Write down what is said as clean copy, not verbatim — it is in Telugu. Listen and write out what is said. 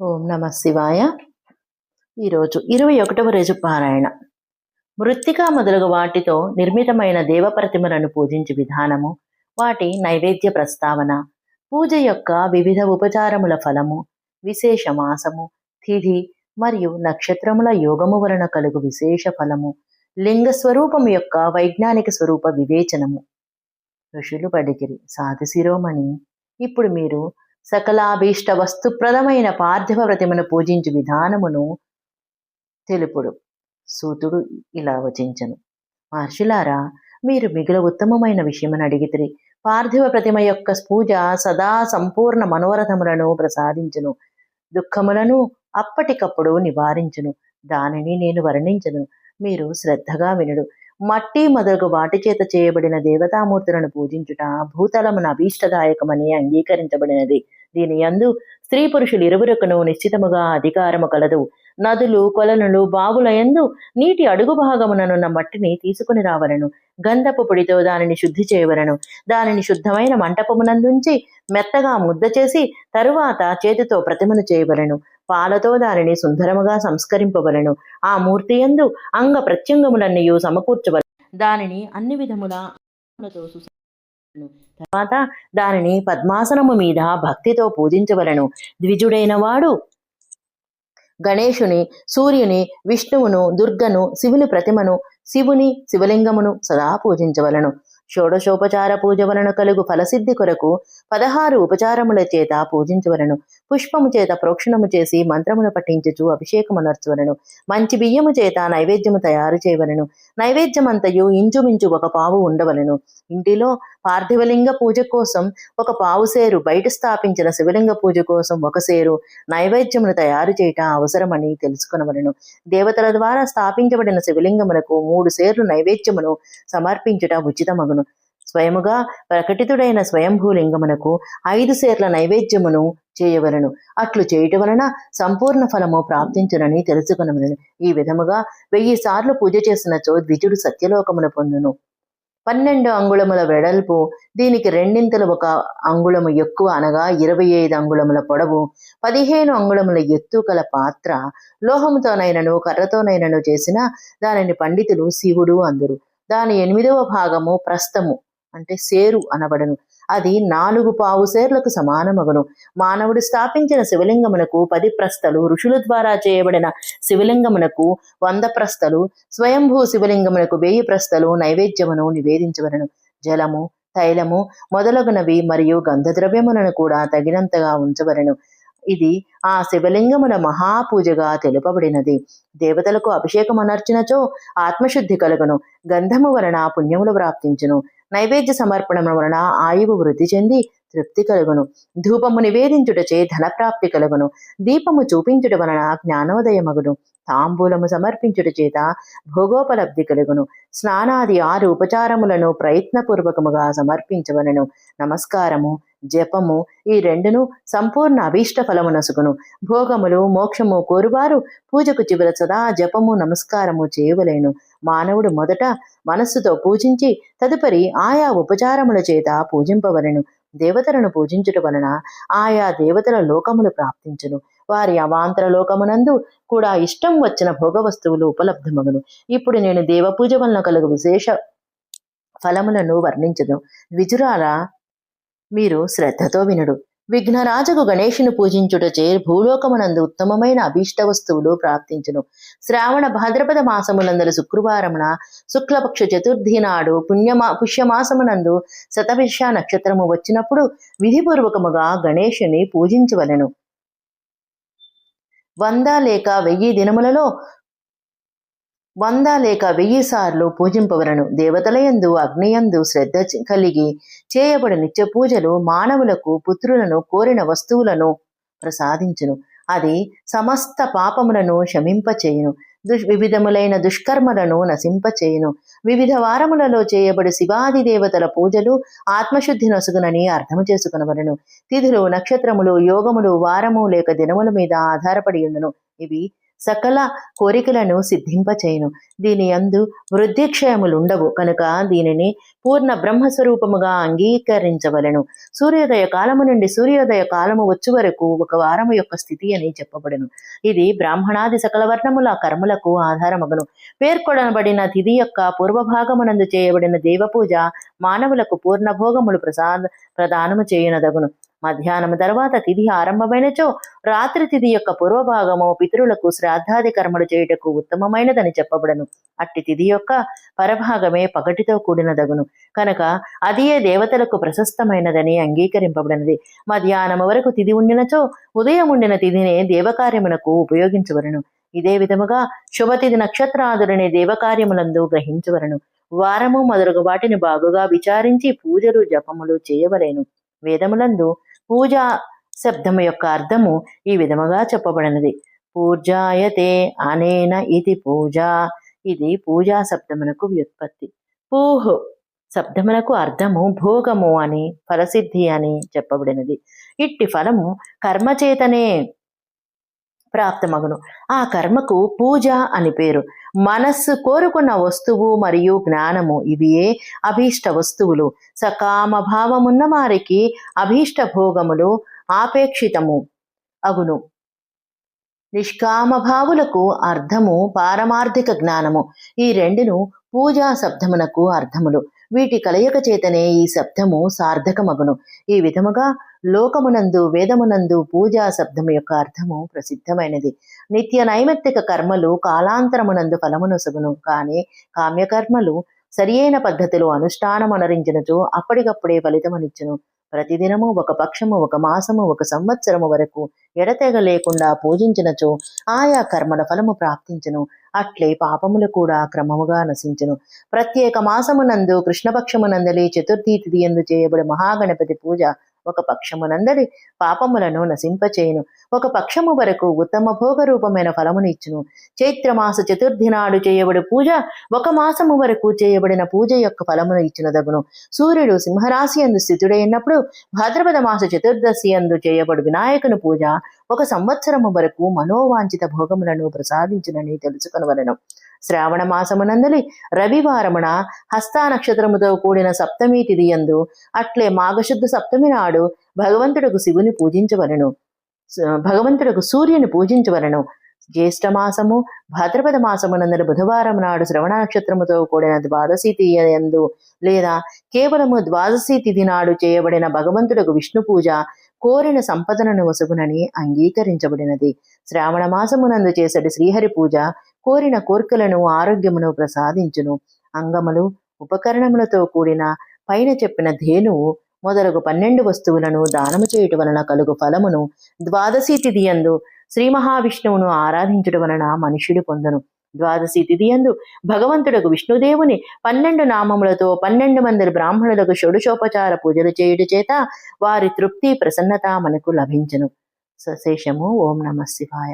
ఓం నమ శివాయ. ఈరోజు 21వ రోజు పారాయణ. మృత్తిక మొదలగు వాటితో నిర్మితమైన దేవప్రతిమలను పూజించు విధానము, వాటి నైవేద్య ప్రస్తావన, పూజ యొక్క వివిధ ఉపచారముల ఫలము, విశేష మాసము, తిథి మరియు నక్షత్రముల యోగము వలన కలుగు విశేష ఫలము, లింగ స్వరూపము యొక్క వైజ్ఞానిక స్వరూప వివేచనము. ఋషులు పడికిరి సాధు శిరోమణి. ఇప్పుడు మీరు సకలాభీష్ట వస్తుప్రదమైన పార్థివ ప్రతిమను పూజించు విధానమును తెలుపుడు. సూతుడు ఇలా వచించను: మహర్షులారా, మీరు మిగుల ఉత్తమమైన విషయమని అడిగితిరి. పార్థివ ప్రతిమ యొక్క పూజ సదా సంపూర్ణ మనోరథములను ప్రసాదించును, దుఃఖములను అప్పటికప్పుడు నివారించును. దానిని నేను వర్ణించను, మీరు శ్రద్ధగా వినుడు. మట్టి మొదలగు వాటి చేత చేయబడిన దేవతామూర్తులను పూజించుట భూతలమున అభీష్టదాయకమని అంగీకరించబడినది. దీని యందు స్త్రీ పురుషులు ఇరువురుకును నిశ్చితముగా అధికారము కలదు. నదులు, కొలనులు, బావుల యందు నీటి అడుగు భాగముననున్న మట్టిని తీసుకుని రావలను. గంధపు పొడితో దానిని శుద్ధి చేయవలను. దానిని శుద్ధమైన మంటపమునందుంచి మెత్తగా ముద్ద చేసి తరువాత చేతితో ప్రతిమను చేయవలను. పాలతో దానిని సుందరముగా సంస్కరింపవలను. ఆ మూర్తి యందు అంగ ప్రత్యంగములన్నయూ సమకూర్చవలను. దానిని అన్ని విధముల తర్వాత దానిని పద్మాసనము మీద భక్తితో పూజించవలను. ద్విజుడైన వాడు గణేశుని, సూర్యుని, విష్ణువును, దుర్గను, శివుని ప్రతిమను, శివుని శివలింగమును సదా పూజించవలను. షోడశోపచార పూజ వలన కలుగు ఫలసిద్ధి కొరకు 16 ఉపచారముల చేత పూజించవలను. పుష్పము చేత ప్రోక్షణము చేసి మంత్రమును పఠించుచు అభిషేకమునర్చవలను. మంచి బియ్యము చేత నైవేద్యము తయారు చేయవలను. నైవేద్యమంతయు ఇంచుమించు 1 పావు ఉండవలను. ఇంటిలో పార్థివలింగ పూజ కోసం 1 పావు సేరు, బయట స్థాపించిన శివలింగ పూజ కోసం 1 సేరు నైవేద్యమును తయారు చేయట అవసరమని తెలుసుకొనవలను. దేవతల ద్వారా స్థాపించబడిన శివలింగములకు 3 సేర్లు నైవేద్యమును సమర్పించుట ఉచితమగును. స్వయముగా ప్రకటితుడైన స్వయంభూలింగమునకు 5 సేర్ల నైవేద్యమును చేయవలను. అట్లు చేయుట వలన సంపూర్ణ ఫలము ప్రాప్తించునని తెలుసుకొనవలను. ఈ విధముగా 1000 సార్లు పూజ చేసినచో ద్విజుడు సత్యలోకమును పొందును. 12 అంగుళముల వెడల్పు, దీనికి 2 1 అంగుళము ఎక్కువ అనగా 25 అంగుళముల పొడవు, 15 అంగుళముల ఎత్తు కల పాత్ర, లోహముతోనైనను కర్రతోనైనను చేసిన దానిని పండితులు శివుడు అందురు. దాని 8వ భాగము ప్రస్థము అంటే సేరు అనబడను. అది 4 పావు సేర్లకు సమానమగును. మానవుడు స్థాపించిన శివలింగమునకు 10 ప్రస్థలు, ఋషుల ద్వారా చేయబడిన శివలింగమునకు 100 ప్రస్థలు, స్వయంభూ శివలింగమునకు 1000 ప్రస్థలు నైవేద్యమును నివేదించవలను. జలము, తైలము మొదలగునవి మరియు గంధద్రవ్యములను కూడా తగినంతగా ఉంచవలను. ఇది ఆ శివలింగముల మహాపూజగా తెలుపబడినది. దేవతలకు అభిషేకమనర్చినచో ఆత్మశుద్ధి కలుగును. గంధము వలన పుణ్యములు ప్రాప్తించును. నైవేద్య సమర్పణము వలన ఆయువు వృద్ధి చెంది తృప్తి కలుగును. ధూపము నివేదించుటచే ధనప్రాప్తి కలుగును. దీపము చూపించుట వలన జ్ఞానోదయమగును. తాంబూలము సమర్పించుట చేత భోగోపలబ్ధి కలుగును. స్నానాది 6 ఉపచారములను ప్రయత్నపూర్వకముగా సమర్పించవలను. నమస్కారము, జపము ఈ 2 సంపూర్ణ అభీష్ట ఫలమునసుగును. భోగములు, మోక్షము కోరువారు పూజకు చివర సదా జపము, నమస్కారము చేయవలేను. మానవుడు మొదట మనస్సుతో పూజించి తదుపరి ఆయా ఉపచారముల చేత పూజింపవలను. దేవతలను పూజించుట వలన ఆయా దేవతల లోకములు ప్రాప్తించును. వారి అవాంతర లోకమునందు కూడా ఇష్టం వచ్చిన భోగ వస్తువులు ఉపలబ్ధమగును. ఇప్పుడు నేను దేవపూజ వలన కలుగు విశేష ఫలములను వర్ణించదు. ద్విజురాలా, మీరు శ్రద్ధతో వినుడు. విఘ్నరాజకు గణేశుని పూజించుటచే భూలోకమునందు ఉత్తమమైన అభీష్ట వస్తువులు ప్రాప్తించును. శ్రావణ భాద్రపద మాసమునందల శుక్రవారమున శుక్లపక్ష చతుర్థి నాడు పుష్యమాసమునందు శతభిష నక్షత్రము వచ్చినప్పుడు విధిపూర్వకముగా గణేశుని పూజించవలెను. 100 లేక 1000 దినములలో 100 లేక 1000 సార్లు పూజింపవలను. దేవతలయందు, అగ్నియందు శ్రద్ధ కలిగి చేయబడి నిత్య పూజలు మానవులకు పుత్రులను, కోరిన వస్తువులను ప్రసాదించును. అది సమస్త పాపములను శమింపచేయును. వివిధములైన దుష్కర్మలను నశింపచేయును. వివిధ వారములలో చేయబడి శివాది దేవతల పూజలు ఆత్మశుద్ధి నొసగునని అర్థము చేసుకునవలను. తిథులు, నక్షత్రములు, యోగములు వారము లేక దినముల మీద ఆధారపడి ఉండును. ఇవి సకల కోరికలను సిద్ధింపచేయును. దీని యందు వృద్ధిక్షయములుండవు కనుక దీనిని పూర్ణ బ్రహ్మస్వరూపముగా అంగీకరించవలెను. సూర్యోదయ కాలము నుండి సూర్యోదయ కాలము వచ్చు వరకు ఒక వారము యొక్క స్థితి అని చెప్పబడును. ఇది బ్రాహ్మణాది సకల వర్ణముల కర్మలకు ఆధారమగును. పేర్కొనబడిన తిథి యొక్క పూర్వభాగమునందు చేయబడిన దేవపూజ మానవులకు పూర్ణ భోగములు ప్రదానము చేయునదగును. మధ్యాహ్నము తర్వాత తిథి ఆరంభమైనచో రాత్రి తిథి యొక్క పూర్వభాగము పితరులకు శ్రాద్ధాది కర్మలు చేయుటకు ఉత్తమమైనదని చెప్పబడను. అట్టి తిథి యొక్క పరభాగమే పగటితో కూడినదగును కనుక అదియే దేవతలకు ప్రశస్తమైనదని అంగీకరింపబడినది. మధ్యాహ్నము వరకు తిథి ఉండినచో ఉదయం ఉండిన తిథిని దేవకార్యమునకు ఉపయోగించవలను. ఇదే విధముగా శుభతిథి నక్షత్రాదులని దేవకార్యములందు గ్రహించవలను. వారము మొదలగు వాటిని బాగుగా విచారించి పూజలు జపములు చేయవలేను. వేదములందు పూజా శబ్దము యొక్క అర్థము ఈ విధముగా చెప్పబడినది. పూజాయతే అనేన ఇది పూజ. ఇది పూజా శబ్దమునకు వ్యుత్పత్తి. పూహ్ శబ్దమునకు అర్థము భోగము అని, ఫలసిద్ధి అని చెప్పబడినది. ఇట్టి ఫలము కర్మచేతనే ప్రాప్తమగును. ఆ కర్మకు పూజ అని పేరు. మనస్సు కోరుకున్న వస్తువు మరియు జ్ఞానము ఇవియే అభీష్ట వస్తువులు. సకామ భావమున్న వారికి అభీష్ట భోగములు ఆపేక్షితము అగును. నిష్కామ భావులకు అర్థము పారమార్థిక జ్ఞానము. ఈ రెండును పూజా శబ్దమునకు అర్థములు. వీటి కలయిక చేతనే ఈ శబ్దము సార్థకమగును. ఈ విధముగా లోకమునందు వేదమునందు పూజా శబ్దము యొక్క అర్థము ప్రసిద్ధమైనది. నిత్య నైమిత్తిక కర్మలు కాలాంతరమునందు ఫలమునొసగును. కానీ కామ్యకర్మలు సరియైన పద్ధతిలో అనుష్ఠానమనరించినచో అప్పటికప్పుడే ఫలితమనిచ్చును. ప్రతిదినము ఒక పక్షము, ఒక మాసము, ఒక సంవత్సరము వరకు ఎడతెగ లేకుండా పూజించినచో ఆయా కర్మల ఫలము ప్రాప్తించును. అట్లే పాపములు కూడా క్రమముగా నశించును. ప్రత్యేక మాసమునందు కృష్ణపక్షమునందలి చతుర్థి తిథి యందు చేయబడి మహాగణపతి పూజ ఒక పక్షమునందలి పాపములను నశింపచేయును. ఒక పక్షము వరకు ఉత్తమ భోగ రూపమైన ఫలమును ఇచ్చును. చైత్రమాస చతుర్థి నాడు చేయబడి పూజ ఒక మాసము వరకు చేయబడిన పూజ యొక్క ఫలమును ఇచ్చినదగును. సూర్యుడు సింహరాశి యందు స్థితుడైనప్పుడు భాద్రపద మాస చతుర్దశి యందు చేయబడి వినాయకుని పూజ ఒక సంవత్సరము వరకు మనోవాంఛిత భోగములను ప్రసాదించునని తెలుసుకొనవలెను. శ్రావణ మాసమునందలి రవివారమున హస్తా నక్షత్రముతో కూడిన సప్తమి తిథి యందు అట్లే మాఘశుద్ధ సప్తమి నాడు భగవంతుడుకు శివుని పూజించవలెను. భగవంతుడుకు సూర్యుని పూజించవలెను. జ్యేష్ఠ మాసము భాద్రపద మాసమునందలి బుధవారం నాడు శ్రవణ నక్షత్రముతో కూడిన ద్వాదశి తిథి యందు లేదా కేవలము ద్వాదశి తిథి నాడు చేయబడిన భగవంతుడుకు విష్ణు పూజ కోరిన సంపదలను వసుగునని అంగీకరించబడినది. శ్రావణ మాసమునందు చేసడి శ్రీహరి పూజ కోరిన కోర్కెలను ఆరోగ్యమును ప్రసాదించును. అంగములు ఉపకరణములతో కూడిన పైన చెప్పిన ధేనువు మొదలగు 12 వస్తువులను దానము చేయుట వలన కలుగు ఫలమును ద్వాదశి తిథి యందు శ్రీ మహావిష్ణువును ఆరాధించుట వలన మనుష్యుడు పొందును. ద్వాదశి తిథి యందు భగవంతుడకు విష్ణుదేవుని 12 నామములతో 12 మంది బ్రాహ్మణులకు షోడశోపచార పూజలు చేయుట చేత వారి తృప్తి ప్రసన్నత మనకు లభించును. సశేషము. ఓం నమః శివాయ.